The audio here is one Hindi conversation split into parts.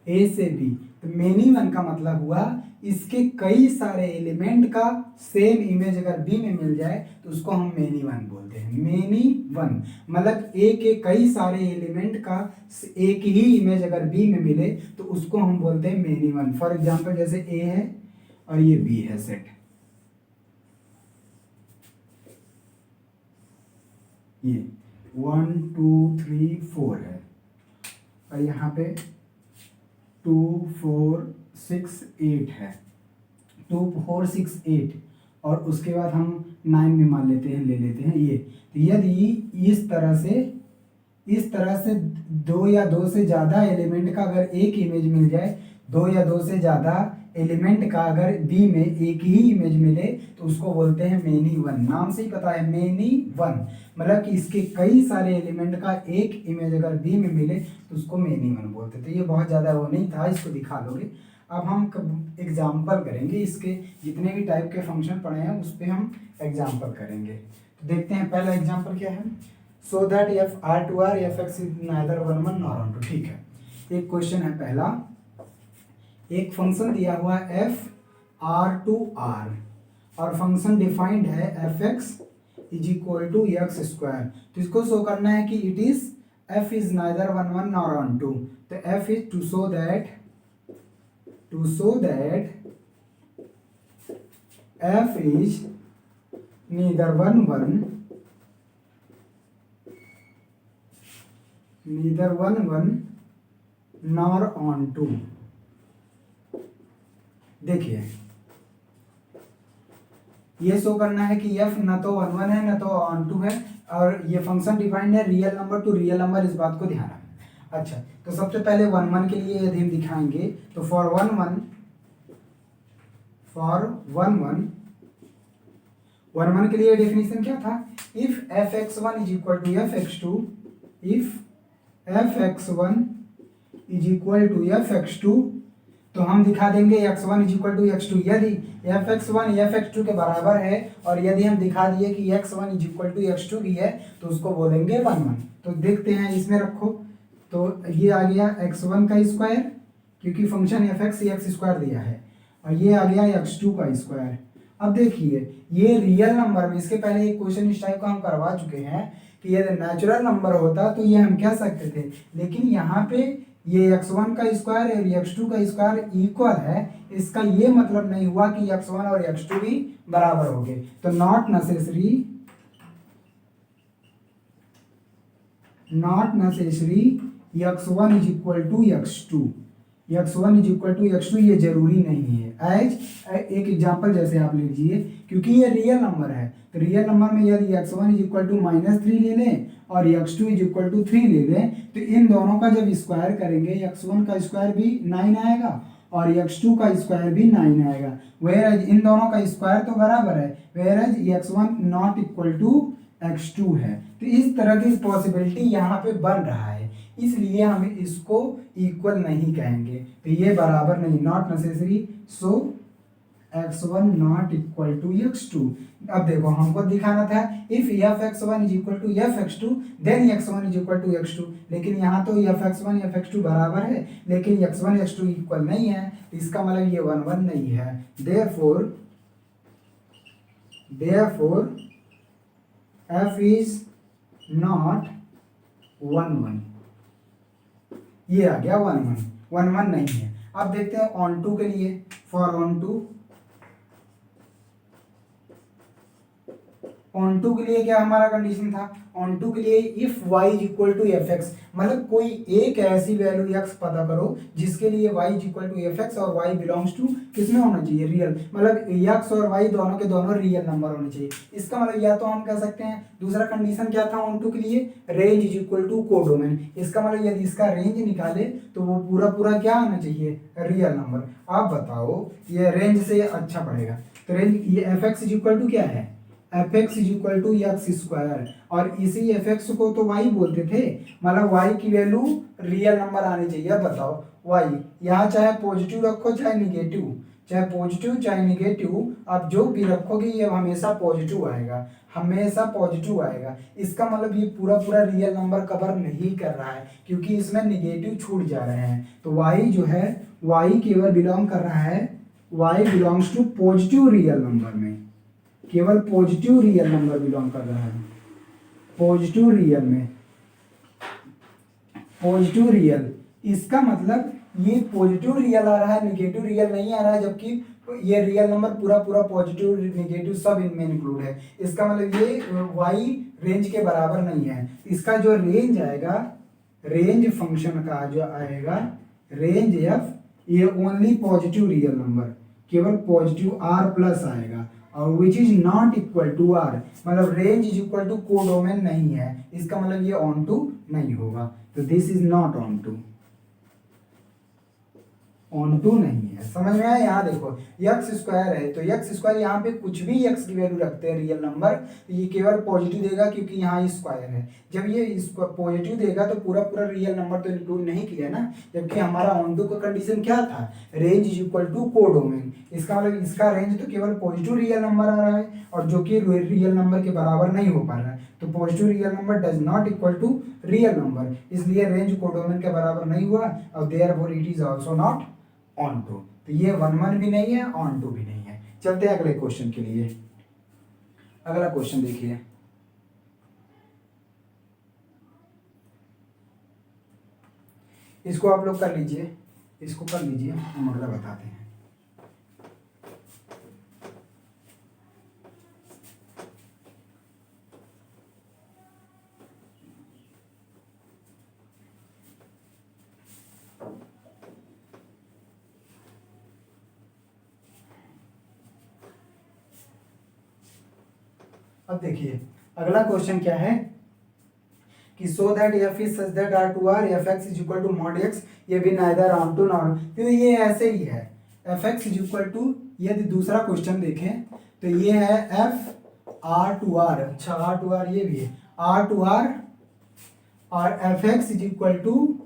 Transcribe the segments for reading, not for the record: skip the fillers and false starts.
ए से बी। तो मेनी वन का मतलब हुआ इसके कई सारे एलिमेंट का सेम इमेज अगर बी में मिल जाए तो उसको हम मेनी वन बोलते हैं। मेनी वन मतलब ए के कई सारे एलिमेंट का एक ही इमेज अगर बी में मिले तो उसको हम बोलते हैं मेनी वन। फॉर एग्जांपल जैसे ए है और ये बी है सेट, ये 1 2 3 4 है और यहाँ पे 2 4 6 8 है, 2 4 6 8 और उसके बाद हम 9 में मान लेते हैं, ले लेते हैं ये। तो यदि इस तरह से दो या दो से ज़्यादा एलिमेंट का अगर एक इमेज मिल जाए, दो या दो से ज़्यादा एलिमेंट का अगर बी में एक ही इमेज मिले तो उसको बोलते हैं मेनी वन। नाम से ही पता है मेनी वन मतलब कि इसके कई सारे एलिमेंट का एक इमेज अगर बी में मिले तो उसको मेनी वन बोलते। तो ये बहुत ज़्यादा वो नहीं था, इसको दिखा लोगे। अब हम एग्जाम्पल करेंगे, इसके जितने भी टाइप के फंक्शन पढ़े हैं उस पर हम एग्जाम्पल करेंगे। तो देखते हैं पहला एग्जाम्पल क्या है। So that f R to R f x is neither one one nor onto. ठीक है, एक क्वेश्चन है पहला, एक फंक्शन दिया हुआ एफ आर टू आर और फंक्शन डिफाइंड है F x is equal to x square. तो इसको शो करना है कि it is F is neither one one nor onto. तो F is to show that F is neither one one nor onto. देखिए ये शो करना है कि एफ न तो वन वन है न तो ऑन टू है और ये फंक्शन डिफाइंड है real number two real number, इस बात को ध्यान रखना। अच्छा, तो सबसे पहले वन वन के लिए यदि हम दिखाएंगे तो फॉर वन वन के लिए डेफिनेशन क्या था, if F x one is equal to F x two, if F x one is equal to F x two, तो हम दिखा देंगे x1 is equal to x2। यदि fx1 fx2 के बराबर है और यदि हम दिखा दिए कि x1 is equal to x2 भी है तो उसको बोलेंगे वन वन। तो देखते हैं, इसमें रखो तो ये आ गया x1 का स्क्वायर क्योंकि फंक्शन fx x स्क्वायर दिया है और ये आ गया x2 का स्क्वायर। अब देखिए ये रियल नंबर में, इसके पहले एक क्वेश्चन इस टाइप का हम करवा चुके हैं कि यदि नेचुरल नंबर होता तो ये हम कह सकते थे, लेकिन यहाँ पे ये x1 का स्क्वायर और x2 का स्क्वायर इक्वल है, इसका ये मतलब नहीं हुआ कि x1 और x2 भी बराबर हो गए। तो not necessary x1 is equal to x2, x1 is equal to x2 ये जरूरी नहीं है। एज एक एग्जांपल जैसे आप लीजिए, क्योंकि ये रियल नंबर है तो रियल नंबर में यदि x1 इज इक्वल टू -3 ले लें और x2 इज इक्वल टू 3 ले लें तो इन दोनों का जब स्क्वायर करेंगे x1 का स्क्वायर भी 9 आएगा और x2 का स्क्वायर भी 9 आएगा। वेयरएज इन दोनों का स्क्वायर तो बराबर है, whereas x1 not equal to x2 है। तो इस तरह की पॉसिबिलिटी यहाँ पे बन रहा है, इसलिए हम इसको इक्वल नहीं कहेंगे। तो ये बराबर नहीं, not necessary, so x1 not equal to x2। अब देखो हमको दिखाना था if fx1 is equal to fx2 then x1 is equal to x2, लेकिन यहाँ तो fx1 fx2 बराबर है लेकिन x1 x2 इक्वल नहीं है, इसका मतलब ये वन वन नहीं है। Therefore f is not one one, ये आ गया वन वन नहीं है। अब देखते हैं ऑन टू के लिए, फॉर ऑन टू के लिए क्या हमारा कंडीशन था, ऑन टू के लिए if y is equal to F x, मतलब कोई एक ऐसी वैल्यू x पता करो जिसके लिए y is equal to F x और y बिलोंग्स टू किसमें होना चाहिए, रियल, मतलब x और y दोनों के दोनों रियल नंबर होने चाहिए। इसका मतलब या तो हम कह सकते हैं, दूसरा कंडीशन क्या था ऑन टू के लिए, range is equal to codomain, इसका मतलब यदि इसका रेंज निकाले तो वो पूरा क्या आना चाहिए, रियल नंबर। आप बताओ ये रेंज से अच्छा पड़ेगा, तो रेंज ये F x is equal to क्या है, F x is equal to x square, और इसी एफ एक्स को तो वाई बोलते थे, मतलब वाई की वैल्यू रियल नंबर आनी चाहिए। अब बताओ वाई यहाँ चाहे पॉजिटिव रखो चाहे निगेटिव, चाहे पॉजिटिव चाहे निगेटिव, आप जो भी रखोगे ये हमेशा पॉजिटिव आएगा, हमेशा पॉजिटिव आएगा। इसका मतलब ये पूरा पूरा रियल नंबर कवर नहीं कर रहा है, क्योंकि इसमें निगेटिव छूट जा रहे हैं। तो वाई जो है, वाई केवल बिलोंग कर रहा है, y belongs to positive real number में, केवल पॉजिटिव रियल नंबर बिलोंग कर रहा है, पॉजिटिव रियल में, पॉजिटिव रियल। इसका मतलब ये पॉजिटिव रियल आ रहा है, निगेटिव रियल नहीं आ रहा है, जबकि ये रियल नंबर पूरा पूरा पॉजिटिव निगेटिव सब इनमें इंक्लूड है। इसका मतलब ये y रेंज के बराबर नहीं है। इसका जो रेंज आएगा, रेंज फंक्शन का जो आएगा रेंज f, ये ओनली पॉजिटिव रियल नंबर, केवल पॉजिटिव r प्लस आएगा, और which is not equal to r, मतलब range is equal to codomain नहीं है। इसका मतलब ये ऑन टू नहीं होगा, तो this is not onto, onto नहीं है। समझ में आया? यहाँ देखो एक्स स्क्वायर है, तो एक्स स्क्वायर यहाँ पे कुछ भी एक्स की वैल्यू रखते हैं रियल नंबर, तो ये केवल पॉजिटिव देगा, क्योंकि यहाँ स्क्वायर है। जब ये पॉजिटिव देगा तो पूरा पूरा रियल नंबर तो इंक्लूड नहीं किया ना, जबकि हमारा ऑन टू का कंडीशन क्या था, range is equal to codomain. इसका मतलब इसका रेंज तो केवल पॉजिटिव रियल नंबर आ रहा है, और जो कि रियल नंबर के बराबर नहीं हो पा रहा है, तो positive real number does not equal to real number, इसलिए रेंज कोडोमेन के बराबर नहीं हुआ, और therefore it is also not onto. तो ये 1 भी नहीं है, ऑन टू भी नहीं है। चलते हैं अगले क्वेश्चन के लिए। अगला क्वेश्चन देखिए, इसको आप लोग कर लीजिए, इसको कर लीजिए, हम अगला बताते हैं। अब देखिए अगला क्वेश्चन क्या है कि so that F is such that R to R f x is equal to mod x, ये भी नाइदर ऑन टू नॉर, तो ये ऐसे ही है। F x is equal to, यदि दूसरा क्वेश्चन देखें तो ये है एफ आर टू आर, अच्छा आर टू आर ये भी है, आर टू आर, और f x is equal to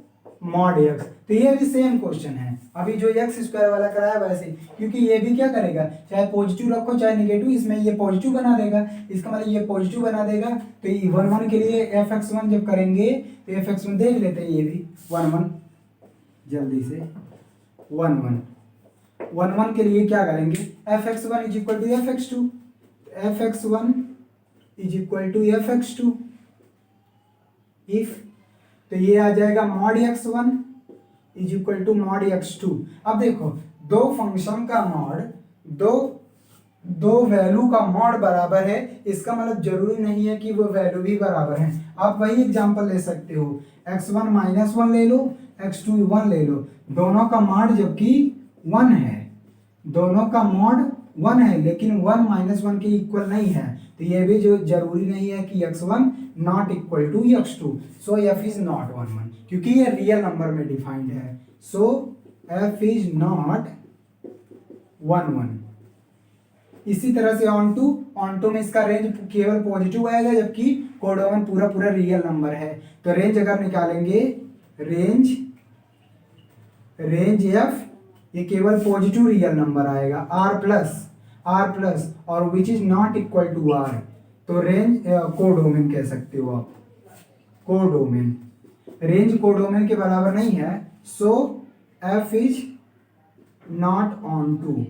mod x, तो ये भी सेम क्वेश्चन है। अभी जो एक्स स्क्वायर वाला कराया वैसे, क्योंकि ये भी क्या करेगा, चाहे पॉजिटिव रखो चाहे निगेटिव, इसमें ये पॉजिटिव बना देगा, इसका मतलब ये पॉजिटिव बना देगा। तो ये 1 के लिए एफ एक्स वन जब करेंगे तो एफ एक्स वन देख लेते हैं, ये भी 1 जल्दी से 1 के लिए क्या करेंगे, f x one is equal to F x two, F x one is equal to F x two, if, तो ये आ जाएगा mod x one is equal to mod x two. अब देखो दो फंक्शन का मॉड, दो वैल्यू का मॉड बराबर है, इसका मतलब जरूरी नहीं है कि वो वैल्यू भी बराबर है। आप वही एग्जांपल ले सकते हो, x1 -1 ले लो, x2 1 ले लो, दोनों का मॉड जबकि 1 है, दोनों का मॉड 1 है, लेकिन 1 -1 के इक्वल नहीं है, तो ये भी जो जरूरी नहीं है कि x1 not equal to x2, so f is not 1 क्योंकि ये रियल नंबर में डिफाइंड है, सो f इज नॉट 1 इसी तरह से ऑन टू में इसका रेंज केवल पॉजिटिव आएगा, जबकि कोडोवन पूरा पूरा रियल नंबर है। तो रेंज अगर निकालेंगे, रेंज एफ, ये केवल पॉजिटिव रियल नंबर आएगा, आर प्लस और which is not equal to R, तो रेंज कोडोमेन कह सकते हो आप, कोडोमेन, रेंज कोडोमेन के बराबर नहीं है, so F is not onto,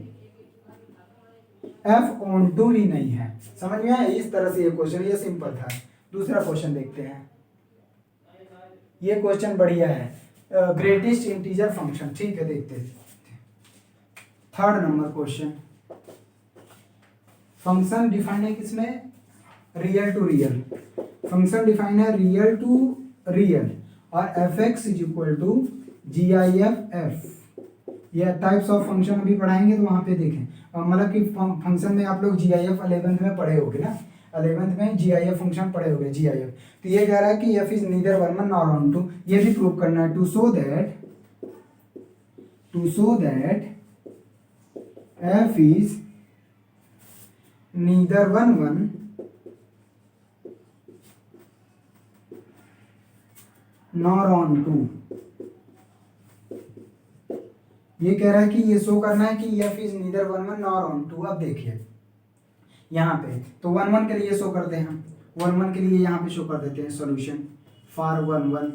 F onto ही नहीं है। समझ में आया? इस तरह से ये क्वेश्चन, ये सिंपल था। दूसरा क्वेश्चन देखते हैं, ये क्वेश्चन बढ़िया है, ग्रेटेस्ट इंटीजर फंक्शन, ठीक है देखते हैं। 3rd number question, function define है किसमें, real to real, function define है रियल टू रियल, और f x is equal to ji I f f, ये टाइप्स ऑफ फंक्शन अभी पढ़ाएंगे तो वहाँ पे देखें, मतलब कि फंक्शन में आप लोग जी आई एफ 11th में पढ़े होगे ना, 11th में जी आई एफ फंक्शन पढ़े होगे, जी आई एफ। तो ये कह रहा है कि f is neither 1 nor onto, ये भी प्रूव करना है, to so that F is neither 1 nor onto. ये कह रहा है कि ये शो करना है कि f is neither 1 1 nor onto. अब देखिए यहाँ पे तो 1 1 के लिए शो करते हैं, 1 1 के लिए यहाँ पे शो कर देते हैं सॉल्यूशन फॉर 1 1।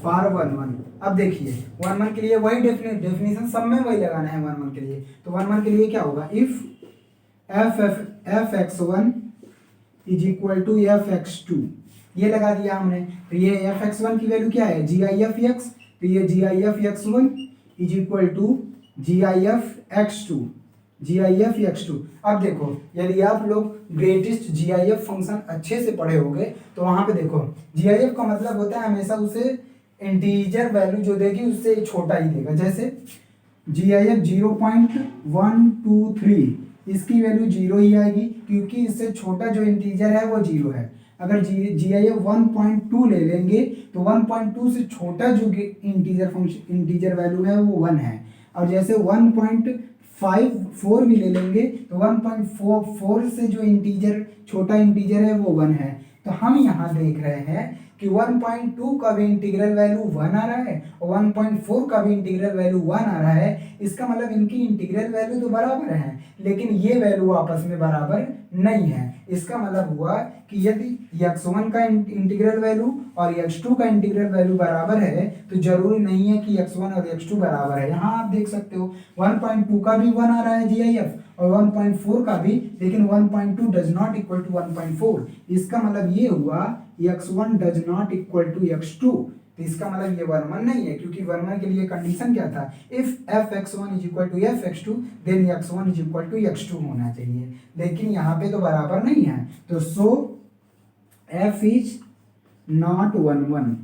फॉर 1 1 अब देखिए 1 1 के लिए वही डेफिनेशन सब में वही लगाना है 1 1 के लिए। तो 1 1 के लिए क्या होगा, if F x one is equal to F x two, ये लगा दिया हमने। तो ये एफ एक्स वन की वैल्यू क्या है, जी आई एफ एक्स, तो ये G I F x one is equal to ji I F x two, ji I F x two. अब देखो यदि आप लोग ग्रेटेस्ट जी आई एफ फंक्शन अच्छे से पढ़े होंगे तो वहां पे देखो जी आई एफ का मतलब होता है हमेशा उसे इंटीजर वैल्यू जो देगी उससे छोटा ही देगा। जैसे जी आई एफ 0.123 इसकी वैल्यू 0 ही आएगी क्योंकि इससे छोटा जो इंटीजर है वो 0 है। अगर जी आई एफ 1.2 ले लेंगे तो 1.2 से छोटा जो इंटीजर वैल्यू है वो 1 है। और जैसे 1.54 भी ले लेंगे तो 1.44 से जो इंटीजर छोटा इंटीजर है वो 1 है। तो हम यहाँ देख रहे हैं कि 1.2 का भी इंटीग्रल वैल्यू 1 आ रहा है और 1.4 का भी इंटीग्रल वैल्यू 1 आ रहा है। इसका मतलब इनकी इंटीग्रल वैल्यू तो बराबर है लेकिन ये वैल्यू आपस में बराबर नहीं है। इसका मतलब हुआ कि यदि x1 का इंटीग्रल वैल्यू और x2 का इंटीग्रल वैल्यू बराबर है तो जरूरी नहीं है कि x1 और x2 बराबर है। यहाँ आप देख सकते हो 1.2 का भी 1 आ रहा है GIF और 1.4 का भी, लेकिन 1.2 डज नॉट इक्वल टू 1.4। इसका मतलब ये हुआ x1 does not equal to x2। तो इसका मतलब ये 1 1 नहीं है क्योंकि 1 1 के लिए कंडीशन क्या था, if F x one is equal to F x two then x1 is equal to x2 होना चाहिए, लेकिन यहाँ पे तो बराबर नहीं है। तो सो f इज नॉट 1 1,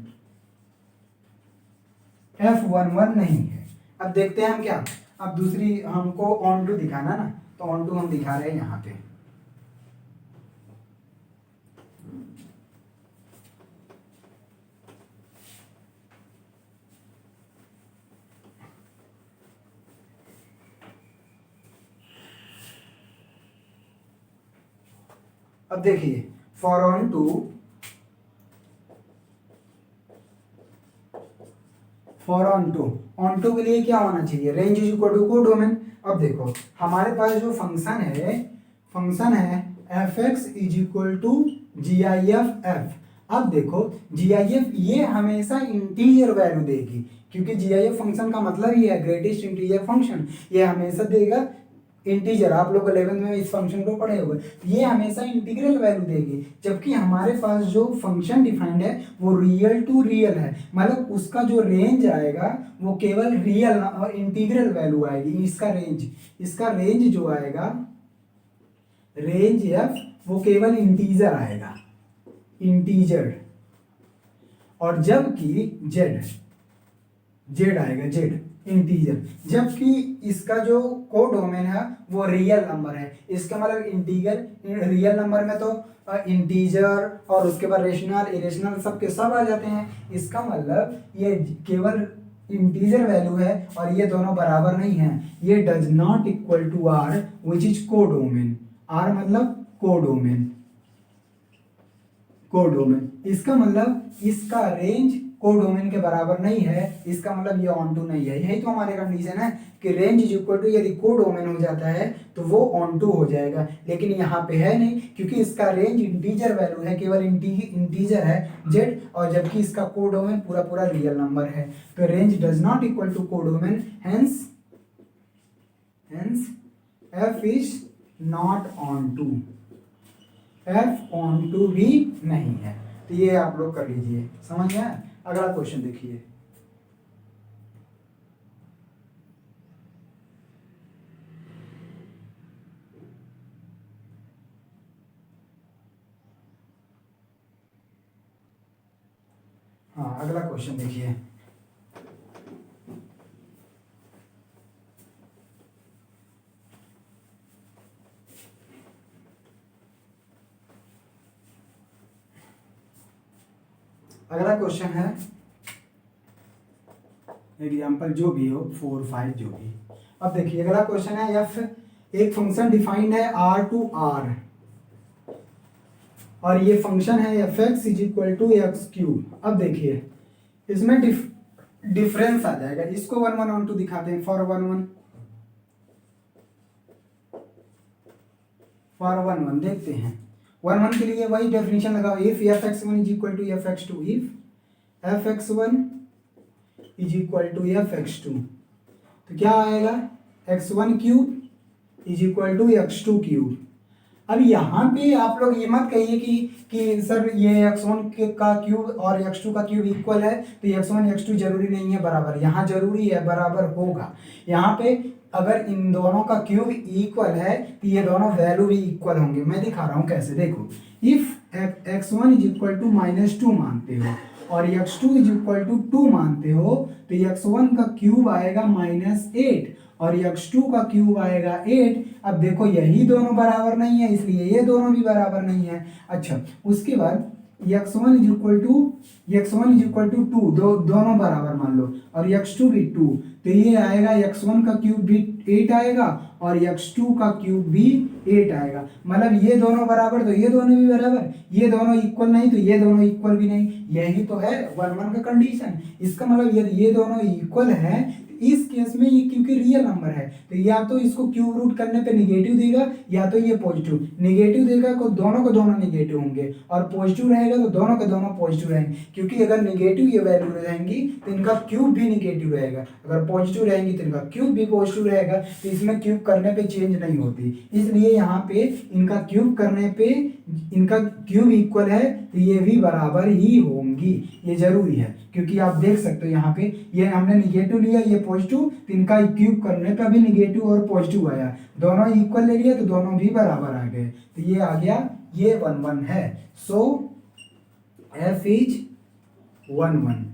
f 1 1 नहीं है। अब देखते हैं हम क्या, अब दूसरी हमको ऑन टू दिखाना ना, तो ऑन टू हम दिखा रहे हैं यहाँ पे। अब देखिए for onto onto के लिए क्या होना चाहिए, range is equal to codomain. अब देखो हमारे पास जो फंक्शन है F x is equal to ji I f f. अब देखो जी आई एफ ये हमेशा इंटीजर वैल्यू देगी क्योंकि जी आई एफ फंक्शन का मतलब ही है ग्रेटेस्ट इंटीजर फंक्शन, ये हमेशा देगा इंटीजर। आप लोग 11th में इस फंक्शन को पढ़े होंगे, ये हमेशा इंटीग्रल वैल्यू देगी। जबकि हमारे पास जो फंक्शन डिफाइंड है वो रियल टू रियल है, मतलब उसका जो रेंज आएगा वो केवल रियल और इंटीग्रल वैल्यू आएगी। इसका रेंज जो आएगा, रेंज एफ वो केवल इंटीजर आएगा, इंटीजर। और जबकि जेड आएगा, जेड इंटीजर। जबकि इसका जो कोडोमेन है वो रियल नंबर है। इसका मतलब इंटीजर, रियल नंबर में तो इंटीजर और उसके बाद रेशनल इरेशनल सब के सब आ जाते हैं। इसका मतलब ये केवल इंटीजर वैल्यू है और ये दोनों बराबर नहीं है। ये does not equal to R which is codomain. R मतलब कोडोमेन। इसका मतलब इसका रेंज कोडोमेन के बराबर नहीं है, इसका मतलब ये ऑन टू नहीं है। यही तो हमारे कंडीशन है कि रेंज इज इक्वल टू यदि कोडोमेन हो जाता है तो वो ऑन टू हो जाएगा, लेकिन यहाँ पे है नहीं क्योंकि इसका रेंज इंटीजर वैल्यू है, केवल इंटीजर है जेड, और जबकि इसका कोडोमेन पूरा पूरा रियल नंबर है। तो range does not equal to codomain, hence F is not onto, F onto भी नहीं है। तो ये आप लोग कर लीजिए, समझ गया। अगला क्वेश्चन देखिए, हाँ अगला क्वेश्चन देखिए। अगला क्वेश्चन है एग्जाम्पल जो भी हो 4 5 जो भी। अब देखिए अगला क्वेश्चन है एफ एक फंक्शन डिफाइंड है आर टू आर, और ये फंक्शन है F x is equal to x cube. अब देखिए इसमें डिफरेंस आ जाएगा। इसको 1 1 2 दिखाते हैं। फॉर 1 1 देखते हैं। 1 1 के लिए वही डेफिनेशन लगाओ, if F x one is equal to F x two, if F x one is equal to F x two, तो क्या आएगा, x one cube is equal to x two cube. अब यहाँ पे आप लोग ये मत कहिए कि सर ये x1 का क्यूब और x2 का क्यूब इक्वल है तो x1 x2 जरूरी नहीं है बराबर। यहाँ जरूरी है, बराबर होगा। यहाँ पे अगर इन दोनों का क्यूब इक्वल है तो ये दोनों वैल्यू भी इक्वल होंगे। मैं दिखा रहा हूँ कैसे, देखो। If x1 is equal to -2 मानते हो और x2 इज इक्वल टू 2 मानते हो तो x1 का क्यूब आएगा -8 और x2 का क्यूब आएगा 8। अब देखो यही दोनों बराबर नहीं है, इसलिए ये दोनों भी बराबर नहीं है। अच्छा, उसके बाद x1 इज इक्वल टू 2, दोनों बराबर मान लो, और x2 भी 2, तो ये आएगा x1 का क्यूब भी 8 आएगा और x2 का क्यूब भी 8 आएगा। मतलब ये दोनों बराबर तो ये दोनों भी बराबर, ये दोनों इक्वल नहीं तो ये दोनों इक्वल भी नहीं। यही तो है 1 1 का कंडीशन। इसका मतलब यदि ये दोनों इक्वल है, इस केस में ये क्योंकि रियल नंबर है तो या तो इसको क्यूब रूट करने पे निगेटिव देगा या तो ये पॉजिटिव। निगेटिव देगा तो दोनों को दोनों निगेटिव होंगे और पॉजिटिव रहेगा तो दोनों के दोनों पॉजिटिव रहेंगे। क्योंकि अगर निगेटिव ये वैल्यू रहेंगी तो इनका क्यूब भी निगेटिव रहेगा, अगर पॉजिटिव रहेंगी तो इनका क्यूब भी पॉजिटिव रहेगा। तो इसमें क्यूब करने पे चेंज नहीं होती, इसलिए यहाँ पे इनका क्यूब करने पे इनका क्यूब इक्वल है तो ये भी बराबर ही होंगी। ये जरूरी है क्योंकि आप देख सकते हो यहाँ पे ये हमने निगेटिव लिया, ये पॉजिटिव, तो इनका क्यूब करने पे भी निगेटिव और पॉजिटिव आया। दोनों इक्वल ले लिया तो दोनों भी बराबर आ गए, तो ये आ गया, ये 1 1 है। सो f इज 1 1।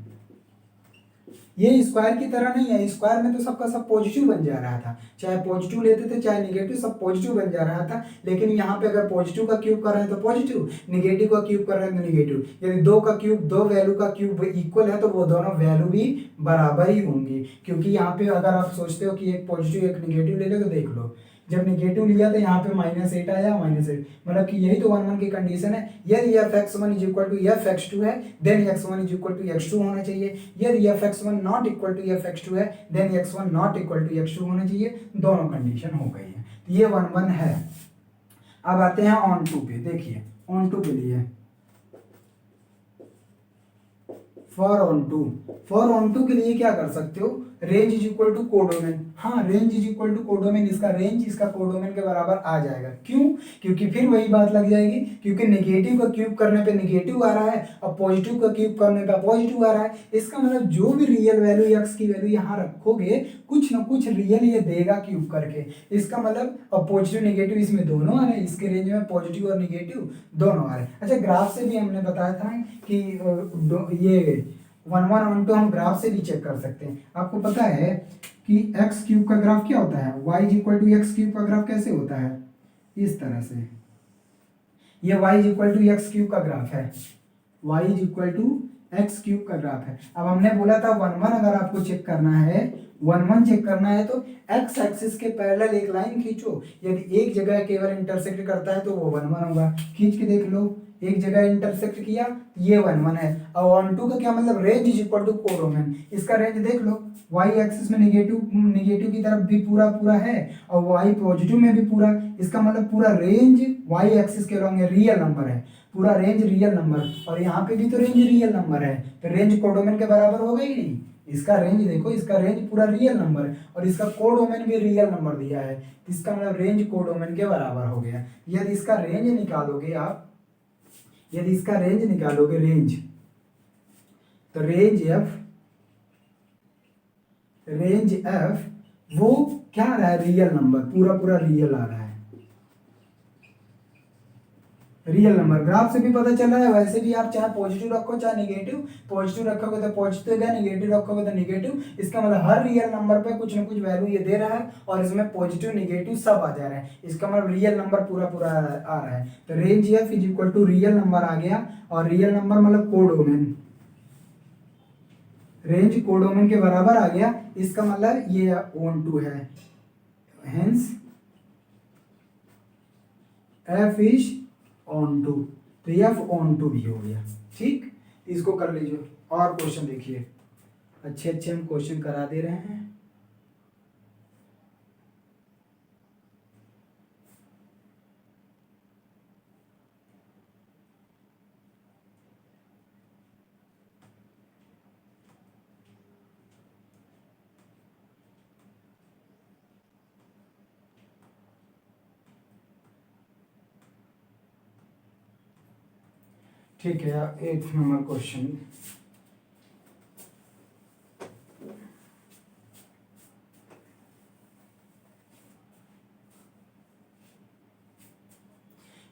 ये स्क्वायर की तरह नहीं है, स्क्वायर में तो सबका सब पॉजिटिव बन जा रहा था, चाहे पॉजिटिव लेते थे चाहे निगेटिव, सब पॉजिटिव बन जा रहा था। लेकिन यहाँ पे अगर पॉजिटिव का क्यूब कर रहे हैं तो पॉजिटिव, निगेटिव का क्यूब कर रहे हैं तो निगेटिव। यदि दो का क्यूब, दो वैल्यू का क्यूब इक्वल है तो वो दोनों वैल्यू भी बराबर ही होंगी। क्योंकि यहाँ पे अगर आप सोचते हो कि एक पॉजिटिव एक निगेटिव ले लो तो देख लो, जब निगेटिव लिया तो यहाँ पे -8 आया, -8, मतलब कि यही तो 1 1 की कंडीशन है। यदि f(x1) is equal to f(x2) है then x1 is equal to x2 होना चाहिए। यदि f(x1) not equal to f(x2) है then x1 not equal to x2 होना चाहिए। दोनों कंडीशन हो गई है, ये 1 1 है। अब आते हैं ऑन टू पे। देखिए ऑन टू के लिए फॉर ऑन टू के लिए क्या कर सकते हो, range is equal to codomain. हाँ, range is equal to codomain, इसका रेंज इसका कोडोमेन के बराबर आ जाएगा। क्यों? क्योंकि फिर वही बात लग जाएगी, क्योंकि निगेटिव का क्यूब करने पे निगेटिव आ रहा है और पॉजिटिव का क्यूब करने पे पॉजिटिव आ रहा है। इसका मतलब जो भी रियल वैल्यू x की वैल्यू यहाँ रखोगे कुछ ना कुछ रियल ये देगा क्यूब करके। इसका मतलब अब पॉजिटिव निगेटिव इसमें दोनों आ रहे हैं, इसके रेंज में पॉजिटिव और निगेटिव दोनों आ रहे हैं। अच्छा, ग्राफ से भी हमने बताया था कि ये 1 1 1 2 हम ग्राफ से भी चेक कर सकते हैं। आपको पता है कि एक्स क्यूब का ग्राफ क्या होता है, y is equal to x cube का ग्राफ कैसे होता है, इस तरह से। ये y is equal to x cube का ग्राफ है, y is equal to x cube का ग्राफ है। अब हमने बोला था 1 1 अगर आपको चेक करना है, 1 1 चेक करना है तो x एक्सिस के पैरेलल एक लाइन खींचो। यदि एक जगह केवल इंटरसेक्ट करता है तो वो 1 1 होगा। खींच के देख लो, एक जगह इंटरसेक्ट किया, ये 1 1 है। और ऑन टू का क्या मतलब, range is equal to codomain. इसका रेंज देख लो, y एक्सिस में निगेटिव की तरफ भी पूरा पूरा है और y पॉजिटिव में भी पूरा। इसका मतलब पूरा रेंज y एक्सिस के अलॉन्ग रियल नंबर है, पूरा रेंज रियल नंबर। और यहाँ पे भी तो रेंज रियल नंबर है, तो रेंज कोडोमेन के बराबर होगा ही नहीं। इसका रेंज देखो, इसका रेंज पूरा रियल नंबर है और इसका कोडोमेन भी रियल नंबर दिया है, इसका मतलब रेंज कोडोमेन के बराबर हो गया। यदि इसका रेंज निकालोगे आप, यदि इसका रेंज निकालोगे, रेंज, तो रेंज एफ वो क्या आ रहा है, रियल नंबर, पूरा पूरा रियल आ रहा है, रियल नंबर। ग्राफ से भी पता चल रहा है। वैसे भी आप चाहे पॉजिटिव रखो चाहे निगेटिव, पॉजिटिव रखोगे तो पॉजिटिव है, निगेटिव रखोगे तो निगेटिव। इसका मतलब हर रियल नंबर पे कुछ ना कुछ वैल्यू ये दे रहा है और इसमें पॉजिटिव निगेटिव सब आ जा रहा है। इसका मतलब रियल नंबर पूरा पूरा आ रहा है। तो range F is equal to real number आ गया, और रियल नंबर मतलब कोडोमेन, रेंज कोडोमेन के बराबर आ गया। इसका मतलब ये ऑन टू है, hence F is onto. तो F/2 भी हो गया। ठीक, इसको कर लीजिए। और क्वेश्चन देखिए, अच्छे अच्छे हम क्वेश्चन करा दे रहे हैं। ठीक है, 8 नंबर क्वेश्चन।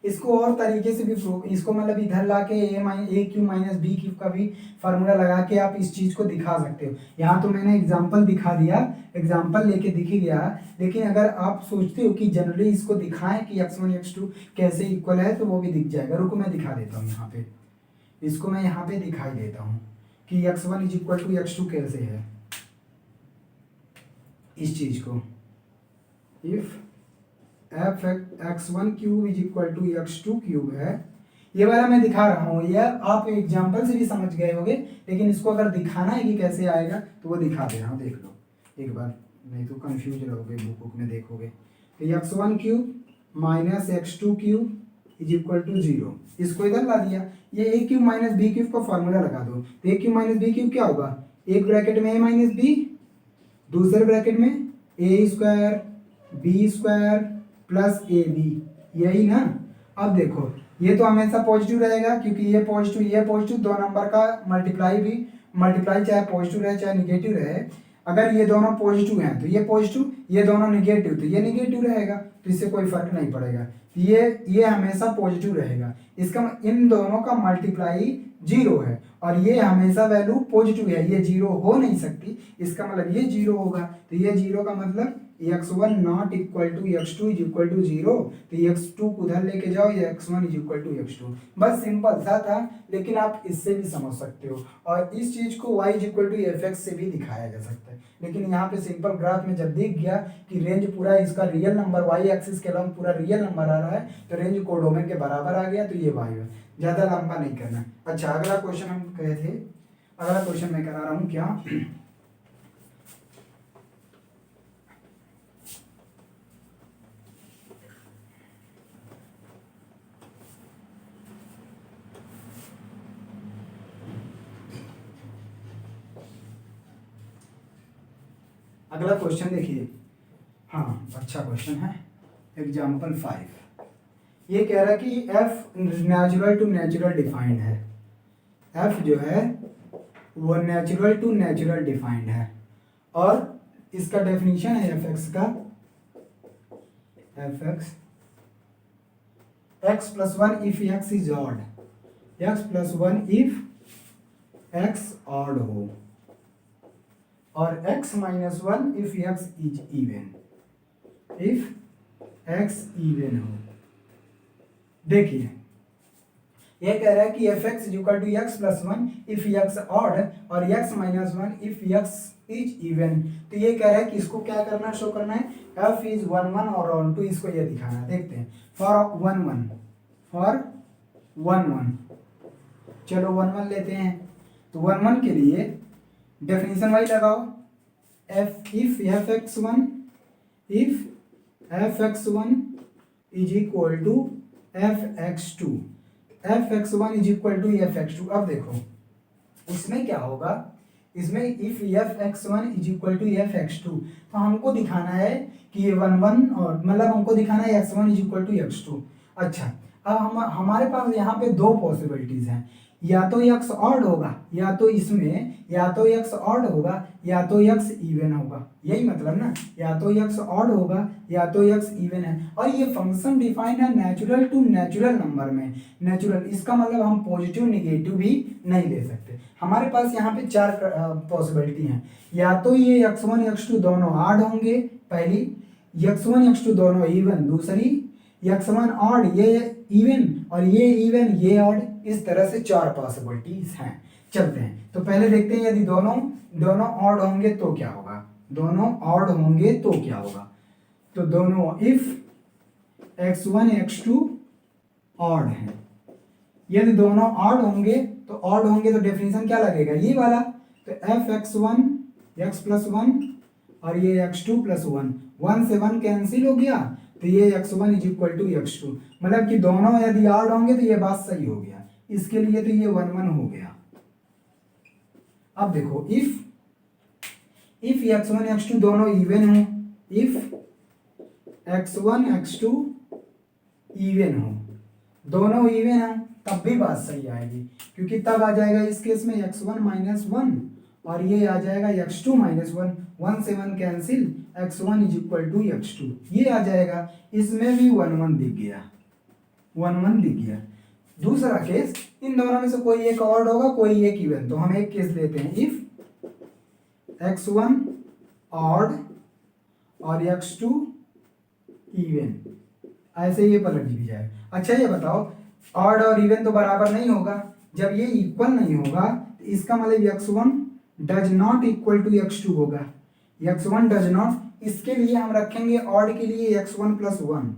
इसको और तरीके से भी इसको मतलब इधर लाके ए क्यू माइनस बी क्यू का भी फार्मूला लगा के आप इस चीज को दिखा सकते हो। यहाँ तो मैंने एग्जांपल दिखा दिया, एग्जांपल लेके दिख ही गया। लेकिन अगर आप सोचते हो कि जनरली इसको दिखाएं कि x1 x2 कैसे इक्वल है, तो वो भी दिख जाएगा। रुको मैं दिखा देता हूँ यहाँ पे, इसको मैं यहाँ पे दिखाई देता हूँ कि x1 is equal to x2 कैसे है। इस चीज को if F x one cube is equal to x2 cube है, ये वाला मैं दिखा रहा हूँ। ये आप एग्जाम्पल से भी समझ गए होंगे, लेकिन इसको अगर दिखाना है कि कैसे आएगा तो वो दिखा दे रहा हूँ, देख लो एक बार, नहीं तो कंफ्यूज रहोगे, बुक में देखोगे। तो x1 cube minus x2 cube is equal to 0, इसको इधर ला दिया। ये A cube minus B cube का फॉर्मूला लगा दो। तो A cube minus B cube क्या होगा, एक ब्रैकेट में ए माइनस बी, दूसरे ब्रैकेट में A square B square plus A B, यही ना। अब देखो ये तो हमेशा पॉजिटिव रहेगा, क्योंकि ये पॉजिटिव दो नंबर का मल्टीप्लाई चाहे पॉजिटिव रहे चाहे निगेटिव रहे। अगर ये दोनों पॉजिटिव हैं तो ये पॉजिटिव, ये दोनों निगेटिव तो ये निगेटिव रहेगा, तो इससे कोई फर्क नहीं पड़ेगा। ये हमेशा पॉजिटिव रहेगा। इसका इन दोनों का मल्टीप्लाई 0 है और ये हमेशा वैल्यू पॉजिटिव है, ये 0 हो नहीं सकती। इसका मतलब ये 0 होगा। तो ये 0 का मतलब x1 not equal to x2 is equal to 0। तो x2 को उधर लेके जाओ, ये x1 is equal to x2। बस सिंपल सा था, लेकिन आप इससे भी समझ सकते हो। और इस चीज को y is equal to fx से भी दिखाया जा सकता है। लेकिन यहाँ पे सिंपल ग्राफ में जब दिख गया कि रेंज पूरा इसका रियल नंबर y एक्सिस के अलावा पूरा रियल नंबर आ रहा है, तो रेंज कोडोमेन के बराबर आ गया, तो ये y है। ज्यादा लंबा नहीं करना। अच्छा, अगला क्वेश्चन हम कहे थे, अगला क्वेश्चन मैं करा रहा हूँ क्या, अगला क्वेश्चन देखिए। हाँ, अच्छा क्वेश्चन है। एग्जाम्पल 5 ये कह रहा है कि f natural to natural defined है। f जो है वो नेचुरल टू नेचुरल डिफाइंड है, और इसका डेफिनेशन है fx का, fx x+1 if x is odd, x+1 if x odd हो, और x-1 if x is even, if x even हो। देखिए ये कह रहा है कि fx is equal to x+1 if x odd और x-1 if x is even. तो ये कह रहा है कि इसको क्या करना, शो करना है, f इज 1 1 और ऑन 2, इसको ये दिखाना है। देखते हैं फॉर 1 1, फॉर 1 1, चलो 1 1 लेते हैं। तो 1 1 के लिए डेफिनेशन वाइज लगाओ, if fx1 is equal to fx2, fx1 is equal to fx2। अब देखो इसमें क्या होगा, इसमें if fx1 is equal to fx2, तो हमको दिखाना है कि ये 1 1, और मतलब हमको दिखाना है x1 is equal to x2। अच्छा, अब हमारे पास यहाँ पे दो पॉसिबिलिटीज हैं, या तो x ऑड होगा, या तो इसमें या तो x ऑड होगा या तो x इवन होगा। यही मतलब ना, या तो x ऑड होगा या तो x इवन है। और ये फंक्शन डिफाइंड है नेचुरल टू नेचुरल नंबर में। नेचुरल इसका मतलब हम पॉजिटिव निगेटिव भी नहीं ले सकते। हमारे पास यहाँ पे चार पॉसिबिलिटी हैं, या तो ये x1 x2 दोनों ऑड होंगे पहली, x1 x2 दोनों इवन दूसरी, x1 ऑड ये इवन और ये इवन ये ऑड। इस तरह से चार पॉसिबिलिटीज हैं। चलते हैं, तो पहले देखते हैं यदि दोनों ऑड होंगे तो क्या होगा, दोनों ऑड होंगे तो क्या होगा। तो दोनों इफ x1 x2 ऑड है, यदि दोनों ऑड होंगे तो डेफिनेशन क्या लगेगा, ये वाला। तो f x one x plus one और ये x two plus one, one से वन कैंसिल हो गया, तो ये x one is equal to x two, मतलब कि दोनों यदि ऑड होंगे तो ये बात सही हो गया, इसके लिए तो ये वन वन हो गया। अब देखो if x one x two दोनों इवन हो, if x one x two even हो, दोनों इवन हो, तब भी बात सही आएगी, क्योंकि तब आ जाएगा इस केस में एक्स वन माइनस वन और ये आ जाएगा X two minus one, one से one cancel, X one is equal to x two, ये आ जाएगा। इसमें भी वन वन दिख गया, वन वन दिख गया। दूसरा केस, इन दोनों में से कोई एक ऑड होगा कोई एक इवन, तो हम एक केस लेते हैं, इफ एक्स वन ऑड और एक्स टू इवन, ऐसे ये पलट भी जाए। अच्छा ये बताओ, ऑड और इवन तो बराबर नहीं होगा, जब ये इक्वल नहीं होगा तो इसका मतलब x one does not equal to x two होगा, एक्स वन डज नॉट, इसके लिए हम रखेंगे ऑड के लिए एक्स वन प्लस वन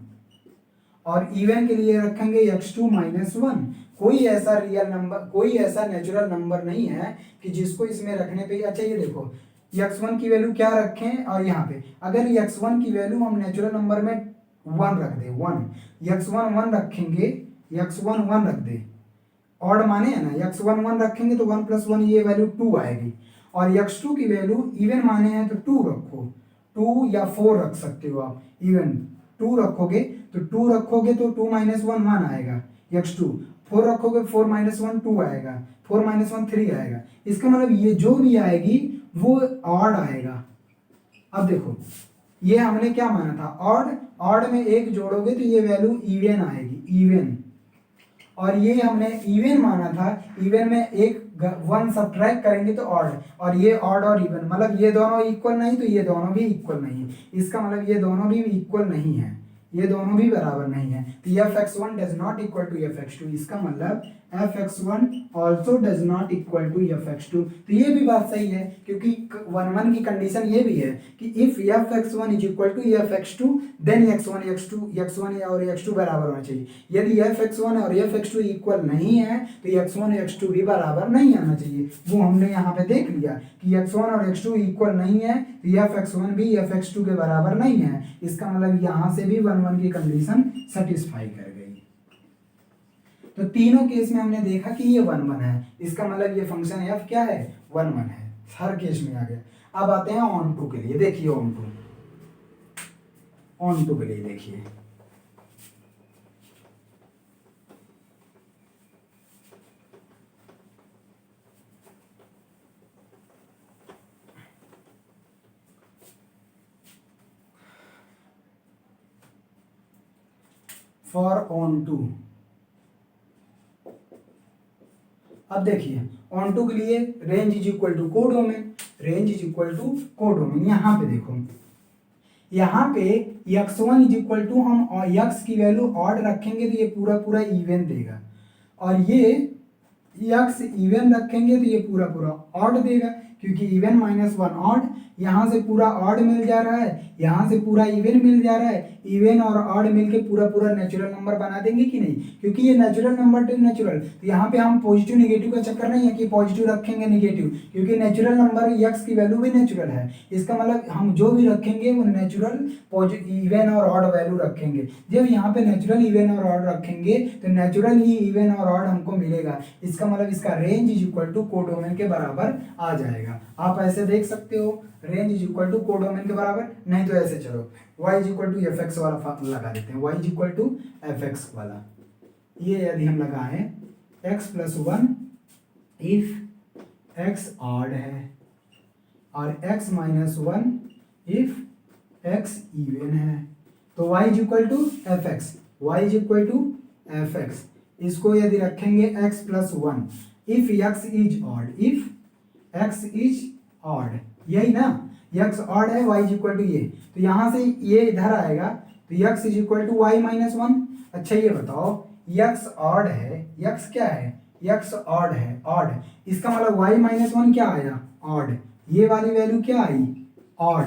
और इवन के लिए रखेंगे एक्स टू माइनस वन। कोई ऐसा रियल नंबर, कोई ऐसा नेचुरल नंबर नहीं है कि जिसको इसमें रखने पे, अच्छा ये देखो एक्स वन की वैल्यू क्या रखें, और यहाँ पे अगर एक्स वन की वैल्यू हम नेचुरल नंबर में वन रख दे, वन, एक्स वन वन रखेंगे, एक्स वन वन रख दे, ऑड माने है ना, एक्स वन वन रखेंगे तो वन प्लस वन ये वैल्यू टू आएगी, और एक्स टू की वैल्यू इवन माने हैं तो टू रखो, टू या फोर रख सकते हो आप, इवन टू रखोगे तो टू माइनस वन वन आएगा एक्स टू, फोर रखोगे फोर माइनस वन टू आएगा, फोर माइनस वन थ्री आएगा, इसका मतलब ये जो भी आएगी वो ऑड आएगा। अब देखो ये हमने क्या माना था, ऑड, ऑड में एक जोड़ोगे तो ये वैल्यू इवन आएगी, इवन, और ये हमने इवन माना था, इवन में एक वन सब्ट्रैक्ट करेंगे तो ऑड, और ये ऑड और इवन मतलब ये दोनों इक्वल नहीं तो ये दोनों भी इक्वल नहीं है, इसका मतलब ये दोनों भी इक्वल नहीं है, ये दोनों भी बराबर नहीं है, तो f x one does not equal to F x two, इसका मतलब f x one also does not equal to F x two. तो ये भी बात सही है, क्योंकि वन वन की कंडीशन ये भी है कि if F x one is equal to F x two then x one और एक्स टू बराबर होना चाहिए। यदि एफ एक्स वन और एफ एक्स टू इक्वल नहीं है तो एक्स वन एक्स टू भी बराबर नहीं आना चाहिए, वो हमने यहाँ पे देख लिया कि एक्स वन और एक्स टू इक्वल नहीं है तो एफ एक्स वन भी एफ एक्स टू के बराबर नहीं है, इसका मतलब यहाँ से भी वन वन की कंडीशन सेटिस्फाई कर गई। तो तीनों केस में हमने देखा कि ये वन वन है, इसका मतलब ये फंक्शन एफ क्या है, वन वन है, हर केस में आ गया। अब आते हैं ऑन टू के लिए, देखिए ऑन टू के लिए देखिए, फॉर ऑन टू। अब देखिए ऑन टू के लिए range is equal to codomain, range is equal to codomain. यहाँ पे देखो, यहाँ पे x one is equal to, हम एक्स की वैल्यू ऑड रखेंगे तो ये पूरा पूरा इवन देगा, और ये एक्स इवन रखेंगे तो ये पूरा पूरा ऑड देगा, क्योंकि इवन माइनस वन ऑड, यहाँ से पूरा ऑड मिल जा रहा है, यहाँ से पूरा इवन मिल जा रहा है, इवन और ऑड मिलके पूरा पूरा नेचुरल नंबर बना देंगे कि नहीं, क्योंकि ये नेचुरल नंबर टू नेचुरल, तो यहाँ पे हम पॉजिटिव निगेटिव का चक्कर नहीं है कि पॉजिटिव रखेंगे निगेटिव, क्योंकि नेचुरल नंबर एक्स की वैल्यू भी नेचुरल है, इसका मतलब हम जो भी रखेंगे वो नेचुरल इवन और ऑड वैल्यू रखेंगे। जब यहाँ पे नेचुरल इवन और ऑड रखेंगे तो नेचुरल ही इवन और ऑड हमको मिलेगा, इसका मतलब इसका range is equal to codomain के बराबर आ जाएगा। आप ऐसे देख सकते हो, range is equal to codomain के बराबर, नहीं तो ऐसे चलो y is equal to F x वाला लगा देते हैं, y is equal to F x वाला, ये यदि हम लगाएं x plus one if x odd है और x minus one if x even है, तो y is equal to F x, y is equal to F x, इसको यदि रखेंगे x plus one if x is odd, if x is odd, यही ना, x ऑड है, y इज इक्वल टू ये, तो यहाँ से ये इधर आएगा तो x is equal to y minus one. अच्छा ये बताओ x ऑड है, x क्या है, x ऑड है, ऑड, इसका मतलब y माइनस वन क्या आया, ऑड, ये वाली वैल्यू क्या आई, ऑड,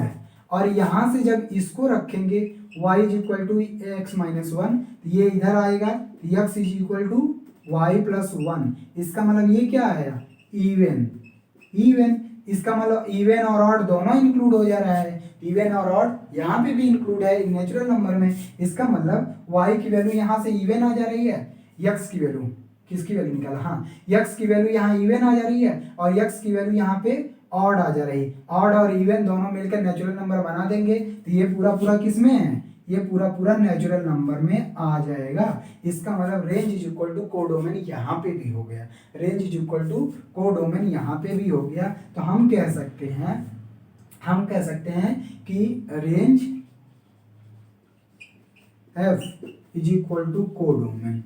और यहाँ से जब इसको रखेंगे y is equal to x minus one, ये इधर आएगा, x is equal to y plus one, इसका मतलब ये क्या आया, इवन। इवन इसका मतलब इवन और ऑड दोनों इंक्लूड हो जा रहा है, इवन और ऑड यहाँ पे भी इंक्लूड है नेचुरल नंबर में। इसका मतलब वाई की वैल्यू यहाँ से इवन आ जा रही है, यक्स की वैल्यू, किसकी वैल्यू निकाला, हाँ यक्स की वैल्यू यहाँ इवन आ जा रही है और यक्स की वैल्यू यहाँ पे ऑड आ जा रही है। ऑड और इवन दोनों मिलकर नेचुरल नंबर बना देंगे, तो ये पूरा पूरा किस में है, ये पूरा पूरा नेचुरल नंबर में आ जाएगा। इसका मतलब range is equal to codomain यहाँ पे भी हो गया, range is equal to codomain यहाँ पे भी हो गया। तो हम कह सकते हैं कि range F is equal to codomain.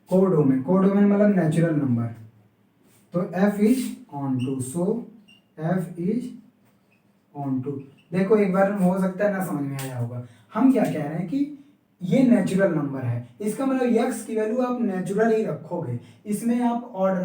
Codomain मतलब नेचुरल नंबर, तो f is onto, so f is onto. देखो एक बार हो सकता है ना समझ में आया होगा, हम क्या कह रहे हैं कि ये नेचुरल नंबर है, इसका मतलब x की वैल्यू आप नेचुरल ही रखोगे, इसमें आप ऑड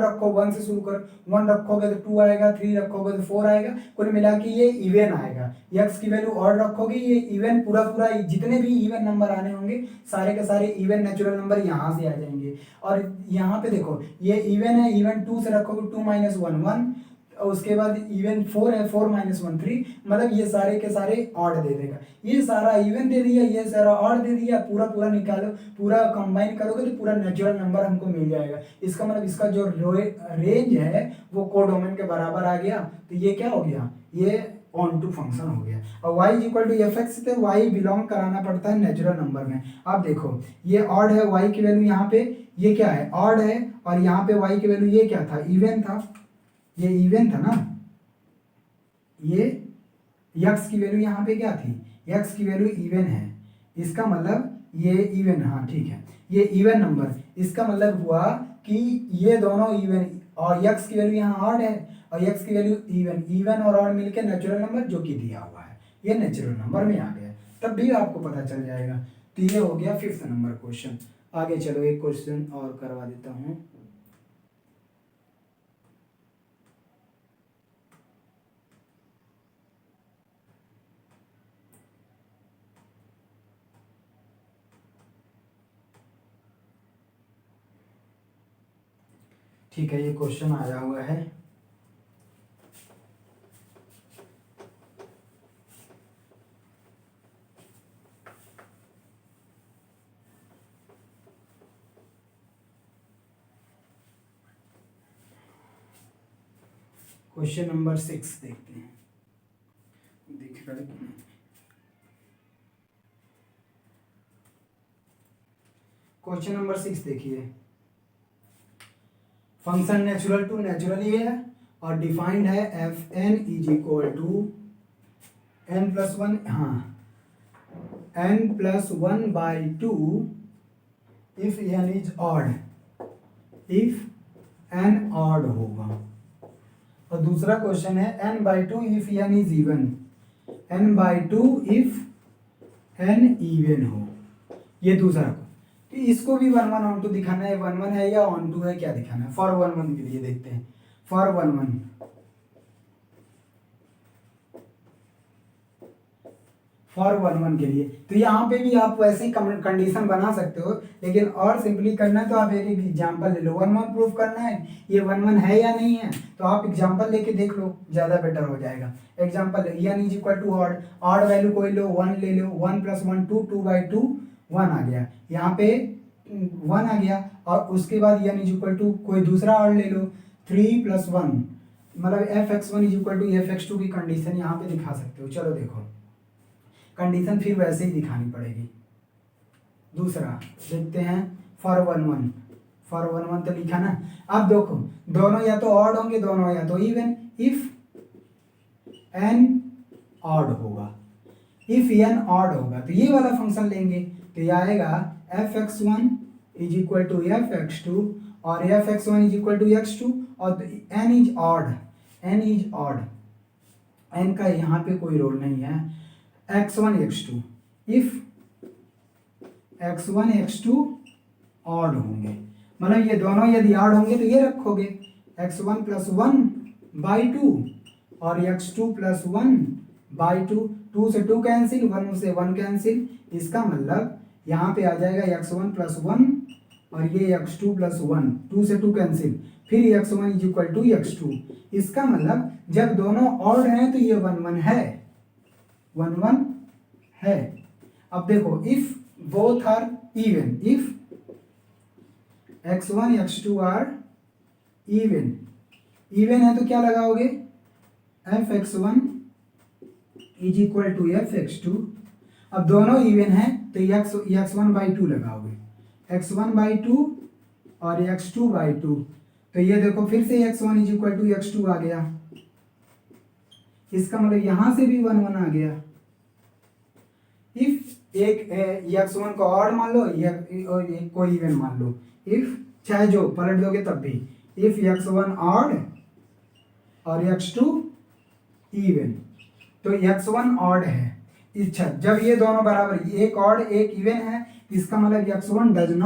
रखो 1 से शुरू कर, 1 रखोगे तो 2 आएगा, 3 रखोगे तो 4 आएगा, कुल मिला के ये इवन आएगा। x की वैल्यू ऑड रखोगे, ये इवन पूरा पूरा जितने भी इवन नंबर आने होंगे सारे के सारे इवन नेचुरल नंबर यहाँ से आ जाएंगे। और यहाँ पे देखो ये इवन है, इवन 2 से रखोगे 2 - 1 1, और उसके बाद इवन 4 है, 4 - 1 3, मतलब ये सारे के सारे ऑड दे देगा। ये सारा इवन दे दिया, ये सारा ऑड दे दिया, पूरा पूरा निकालो, पूरा कंबाइन करोगे तो पूरा नेचुरल नंबर हमको मिल जाएगा। इसका मतलब इसका जो रेंज है वो कोडोमेन के बराबर आ गया। तो ये क्या हो गया, ये ऑन टू फंक्शन हो गया। और y is equal to F x, तो y बिलोंग कराना पड़ता है नेचुरल नंबर में। अब देखो ये ऑड है, y की वैल्यू यहाँ पे ये क्या है, ऑड है, और यहाँ पे y की वैल्यू ये क्या था, इवन था, ये इवन था ना, ये यक्स की वैल्यू यहाँ पे क्या थी, यक्स की वैल्यू इवन है, इसका मतलब ये इवन, हाँ ठीक है, ये इवन नंबर, इसका मतलब हुआ कि ये दोनों इवन, और यक्स की वैल्यू यहाँ ऑड है और यक्स की वैल्यू इवन, इवन और ऑड मिलके नेचुरल नंबर जो कि दिया हुआ है, ये नेचुरल नंबर में आ गया, तब भी आपको पता चल जाएगा। तो ये हो गया 5th नंबर क्वेश्चन। आगे चलो एक क्वेश्चन और करवा देता हूँ। ठीक है, ये क्वेश्चन आया हुआ है। क्वेश्चन नंबर 6 देखते हैं, दिख रहा है कि नहीं। क्वेश्चन नंबर 6 देखिए, फंक्शन नेचुरल टू नेचुरल ही है और डिफाइंड है f n is equal to n+1, हाँ n+1/2 if n is odd, if n odd होगा। और दूसरा क्वेश्चन है n/2 if n is even, n/2 if n even हो, ये दूसरा। तो इसको भी 1 1 ऑन टू दिखाना है, 1 1 है या ऑन टू है, क्या दिखाना है। फॉर 1 1 के लिए देखते हैं, फॉर 1 1, फॉर 1 1 के लिए तो यहाँ पे भी आप वैसे ही कंडीशन बना सकते हो, लेकिन और सिंपली करना है तो आप एक एग्जांपल ले लो। 1 1 प्रूफ करना है ये 1 1 है या नहीं है, तो आप एग्जांपल लेके देख लो, ज़्यादा बेटर हो जाएगा। Example n is equal to odd, odd value कोई लो, 1 ले लो, 1 + 1 2, 2/2 1 आ गया, यहाँ पे 1 आ गया। और उसके बाद n इज इक्वल टू कोई दूसरा ऑड ले लो, 3 + 1, मतलब f(x1) is equal to f(x2) की कंडीशन यहाँ पे दिखा सकते हो। चलो देखो कंडीशन फिर वैसे ही दिखानी पड़ेगी। दूसरा देखते हैं, फॉर 1 1, फॉर 1 1 तो लिखा ना। अब देखो दोनों या तो ऑड होंगे, दोनों या तो इवन, इफ n ऑड होगा, इफ n ऑड होगा तो ये वाला फंक्शन लेंगे, तो ये आएगा f(x1) is equal to f(x2) और f(x1) is equal to x2, और n is odd, n is odd, n का यहाँ पे कोई रोल नहीं है, x1 x2, if x1 x2 odd होंगे, मतलब ये दोनों यदि ऑड होंगे तो ये रखोगे x1 + 1/2 और x2 + 1/2, 2 से 2 कैंसिल, 1 से 1 कैंसिल, इसका मतलब यहाँ पे आ जाएगा x1 प्लस 1 और ये x2 प्लस 1, 2 से 2 कैंसिल, फिर x1 is equal to x2। इसका मतलब जब दोनों ऑड हैं तो ये 1 1 है, 1 1 है। अब देखो if both are even, if x1 x2 are even, even है तो क्या लगाओगे, f(x1) is equal to f(x2)। अब दोनों इवन है तो x1/2 लगाओगे, x1/2 और x2/2। तो ये देखो फिर से x1 is equal to x2 आ गया, इसका मतलब यहां से भी 1 1 आ गया। इफ एक x1 को ऑड मान लो और एक को इवन मान लो, इफ चाहे जो पलट दोगे तब भी, इफ x1 ऑड और x2 इवन, तो x1 ऑड है। अच्छा, जब ये दोनों बराबर, एक ऑड एक इवन है, इसका मतलब x1 डज नॉट